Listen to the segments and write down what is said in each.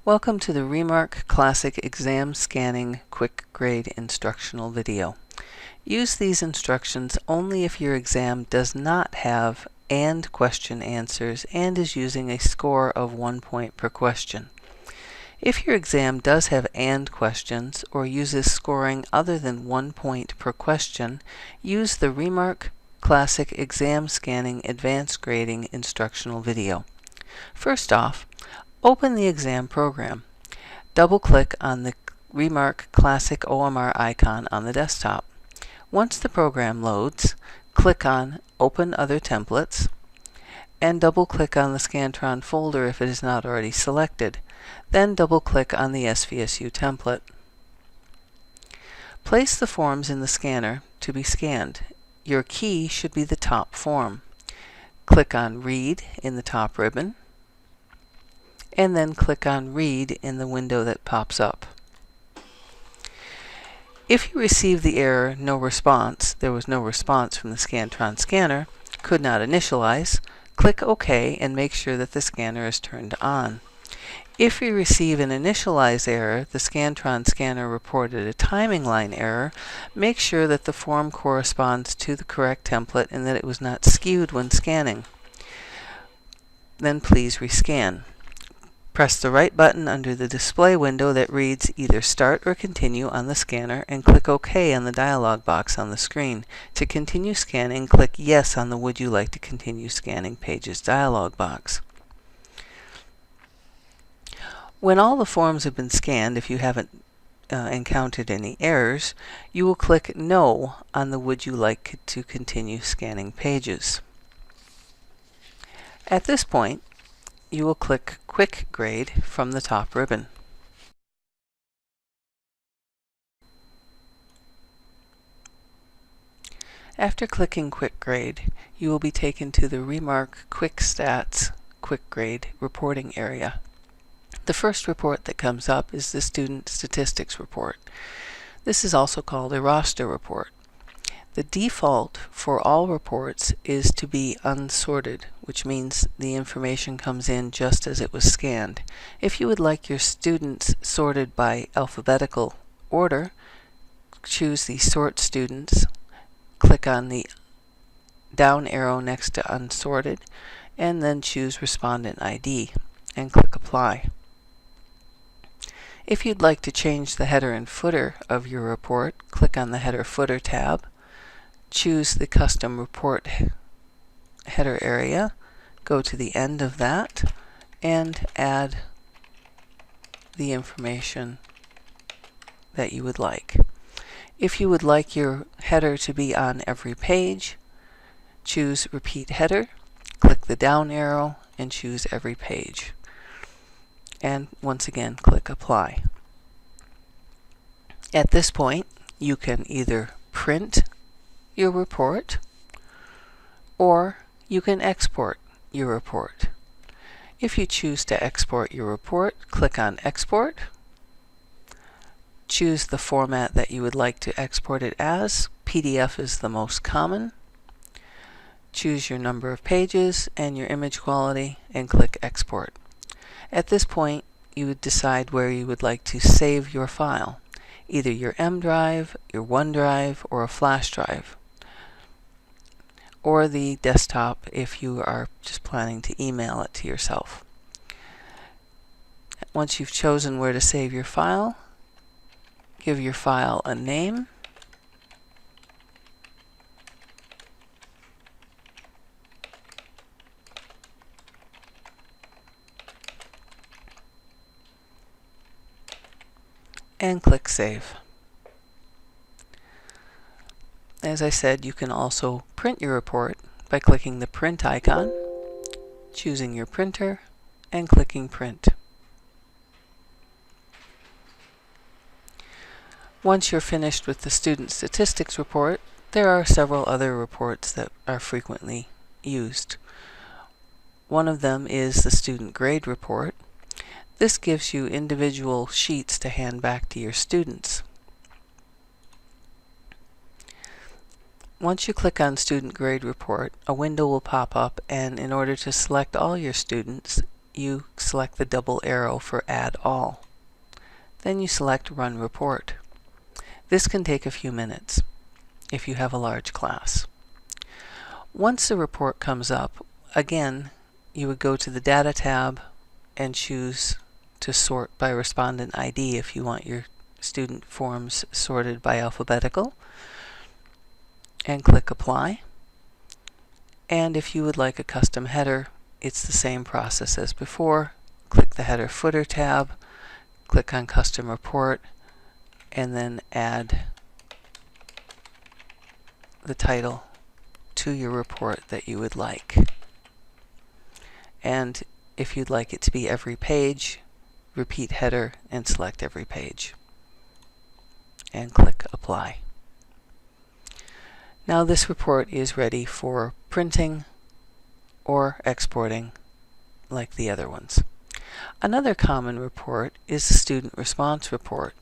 Welcome to the Remark Classic Exam Scanning Quick Grade instructional video. Use these instructions only if your exam does not have and question answers and is using a score of 1 point per question. If your exam does have and questions or uses scoring other than 1 point per question, use the Remark Classic Exam Scanning Advanced Grading instructional video. First off, open the exam program. Double-click on the Remark Classic OMR icon on the desktop. Once the program loads, click on Open Other Templates and double-click on the Scantron folder if it is not already selected. Then double-click on the SVSU template. Place the forms in the scanner to be scanned. Your key should be the top form. Click on Read in the top ribbon, and then click on Read in the window that pops up. If you receive the error "No response," there was no response from the Scantron scanner, could not initialize, click OK and make sure that the scanner is turned on. If you receive an initialize error, the Scantron scanner reported a timing line error, make sure that the form corresponds to the correct template and that it was not skewed when scanning. Then please rescan. Press the right button under the display window that reads either Start or Continue on the scanner and click OK on the dialog box on the screen. To continue scanning, click Yes on the Would you like to continue scanning pages dialog box. When all the forms have been scanned, if you haven't encountered any errors, you will click No on the Would you like to continue scanning pages. At this point, you will click Quick Grade from the top ribbon. After clicking Quick Grade, you will be taken to the Remark Quick Stats Quick Grade reporting area. The first report that comes up is the Student Statistics Report. This is also called a roster report. The default for all reports is to be unsorted, which means the information comes in just as it was scanned. If you would like your students sorted by alphabetical order, choose the Sort Students, click on the down arrow next to Unsorted, and then choose Respondent ID and click Apply. If you'd like to change the header and footer of your report, click on the Header Footer tab, choose the Custom Report header area, go to the end of that, and add the information that you would like. If you would like your header to be on every page, choose Repeat Header, click the down arrow, and choose Every Page. And once again, click Apply. At this point, you can either print your report or you can export your report. If you choose to export your report, click on Export. Choose the format that you would like to export it as. PDF is the most common. Choose your number of pages and your image quality and click Export. At this point, you would decide where you would like to save your file, either your M drive, your OneDrive, or a flash drive, or the desktop if you are just planning to email it to yourself. Once you've chosen where to save your file, give your file a name, and click Save. As I said, you can also print your report by clicking the print icon, choosing your printer, and clicking Print. Once you're finished with the Student Statistics Report, there are several other reports that are frequently used. One of them is the Student Grade Report. This gives you individual sheets to hand back to your students. Once you click on Student Grade Report, a window will pop up, and in order to select all your students, you select the double arrow for Add All. Then you select Run Report. This can take a few minutes if you have a large class. Once the report comes up, again, you would go to the Data tab and choose to sort by respondent ID if you want your student forms sorted by alphabetical, and click Apply. And if you would like a custom header, it's the same process as before. Click the Header Footer tab, click on Custom Report, and then add the title to your report that you would like. And if you'd like it to be every page, repeat header and select every page. And click Apply. Now this report is ready for printing or exporting like the other ones. Another common report is the Student Response Report.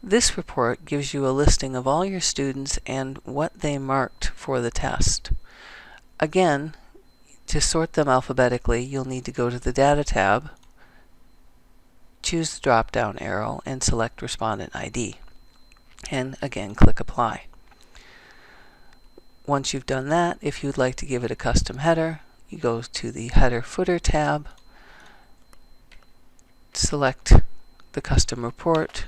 This report gives you a listing of all your students and what they marked for the test. Again, to sort them alphabetically, you'll need to go to the Data tab, choose the drop-down arrow, and select Respondent ID. And again, click Apply. Once you've done that, if you'd like to give it a custom header, you go to the Header Footer tab, select the custom report,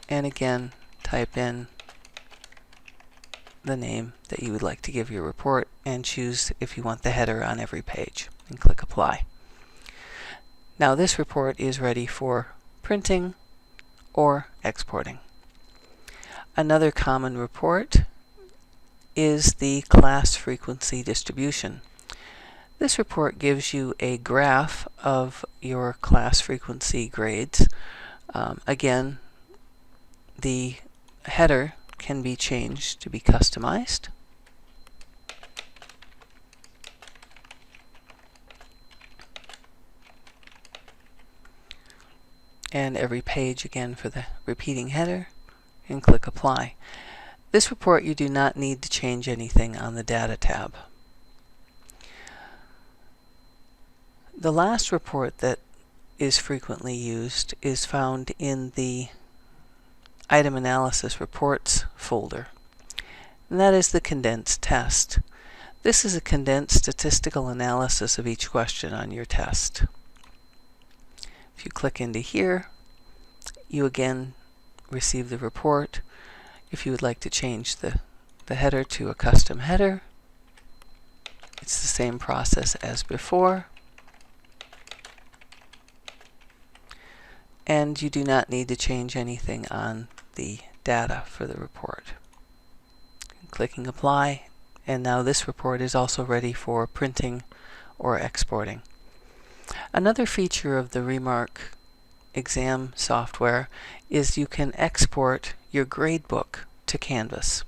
and again type in the name that you would like to give your report and choose if you want the header on every page, and click Apply. Now this report is ready for printing or exporting. Another common report is the class frequency distribution. This report gives you a graph of your class frequency grades. Again, the header can be changed to be customized. And every page again for the repeating header, and click Apply. This report you do not need to change anything on the Data tab. The last report that is frequently used is found in the Item Analysis Reports folder, and that is the Condensed Test. This is a condensed statistical analysis of each question on your test. If you click into here, you again receive the report. If you would like to change the header to a custom header, it's the same process as before. And you do not need to change anything on the data for the report. Clicking Apply, and now this report is also ready for printing or exporting. Another feature of the Remark exam software is you can export your gradebook to Canvas.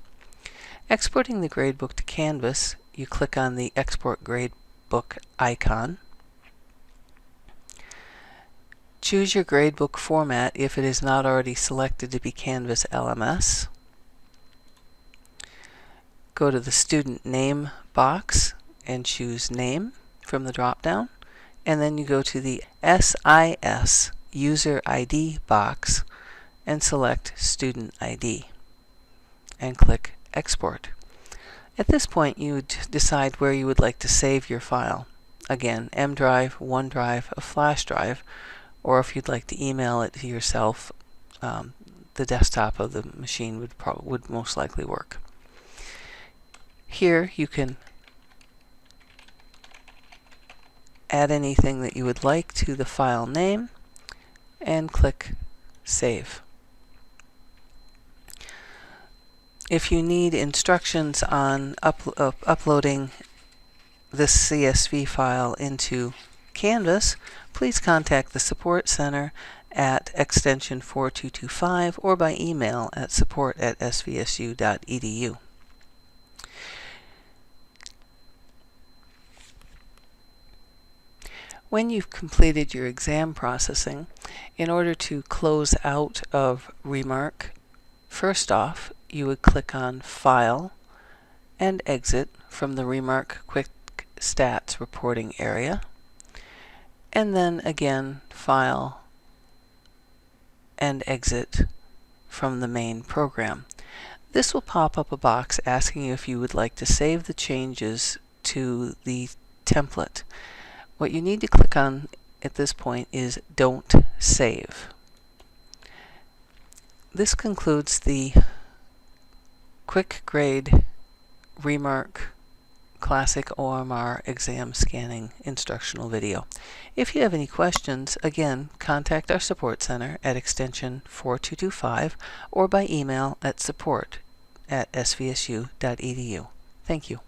Exporting the gradebook to Canvas, you click on the Export Gradebook icon. Choose your gradebook format if it is not already selected to be Canvas LMS. Go to the Student Name box and choose Name from the drop-down, and then you go to the SIS User ID box and select Student ID and click Export. At this point you would decide where you would like to save your file. Again, M drive, OneDrive, a flash drive, or if you'd like to email it to yourself, the desktop of the machine would most likely work. Here you can add anything that you would like to the file name and click Save. If you need instructions on uploading this CSV file into Canvas, please contact the Support Center at extension 4225 or by email at support@svsu.edu. When you've completed your exam processing, in order to close out of Remark, first off, you would click on File and Exit from the Remark Quick Stats reporting area. and then again File and Exit from the main program. This will pop up a box asking you if you would like to save the changes to the template. What you need to click on at this point is Don't Save. This concludes the Quick Grade Remark Classic OMR exam scanning instructional video. If you have any questions, again, contact our support center at extension 4225 or by email at support@svsu.edu. Thank you.